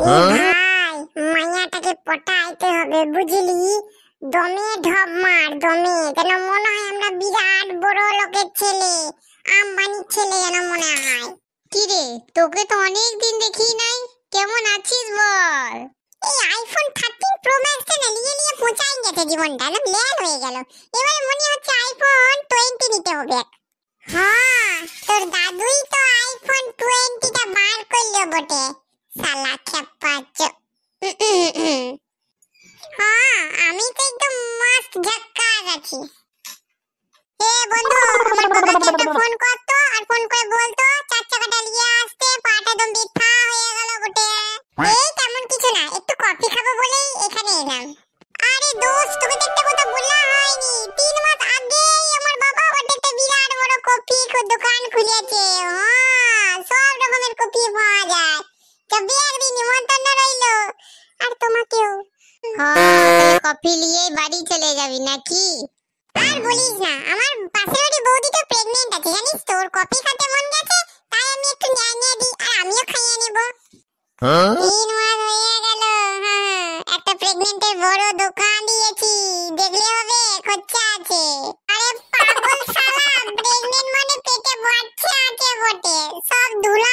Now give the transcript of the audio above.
ভাই মাইয়াটাকে পটাইতে হবে বুঝলি, দমে ঢপ মার দমে, যেন মনে হয় আমরা বিরাট বড় লোকের ছেলে, আম্বানির ছেলে যেন মনে হয়। কি রে, তোকে তো অনেক দিন দেখি নাই, কেমন আছিস বল? এই আইফোন 13 প্রো ম্যাক্স টা না নিয়ে নিয়ে পচাই গেছে জীবনটা, একদম ল্যাল হয়ে গেল। এবারে মনে হচ্ছে আইফোন 20 নিতে হবে। হ্যাঁ, তোর দাদুই তো আইফোন 20 টা বার করলো বটে, শালা খেপাচ্ছ। হ্যাঁ, আমি তো একদম মস্ত ঝাক্কাস আছি। এ বন্ধু, আমার বাবাকে একটা ফোন করতো, আর ফোন করে বলতো চার চাকাটা নিয়ে আসতে, পাটা একদম বৃথা হয়ে গেল বটে। এই তেমন কিছু না, একটু কফি খাবো বলেই এখানে এলাম। আরে দোস্ত, তোকে তো একটা কথা বলা হয়নি, 3 মাস আগেই আমার বাবা বটে একটা বিরাট বড় কফি দোকান খুলেছে। হ্যাঁ, সব রকমের কফি পাওয়া যায়, তবে একদিন নিমন্ত্রণ রইলো, আর তোমাকেও। হ্যাঁ, কফি নিয়ে বাড়ি চলে যাবি নাকি? আর বলিস না, আমার পাশের বাড়ি বৌদি তো প্রেগন্যান্ট আছে জানিস তো, ওর কফি খেতে মন গেছে, তাই আমি একটু নিয়ে দিই, আর আমিও খাইয়ে নেব। 3 মাস হয়ে গেল। হ্যাঁ, একটা প্রেগন্যান্টের বড় দোকান দিয়েছি, দেখলে হবে, খরচা আছে। আরে পাগল শালা, প্রেগন্যান্ট মানে পেটে বাচ্চা আছে বটে, সব ধুলো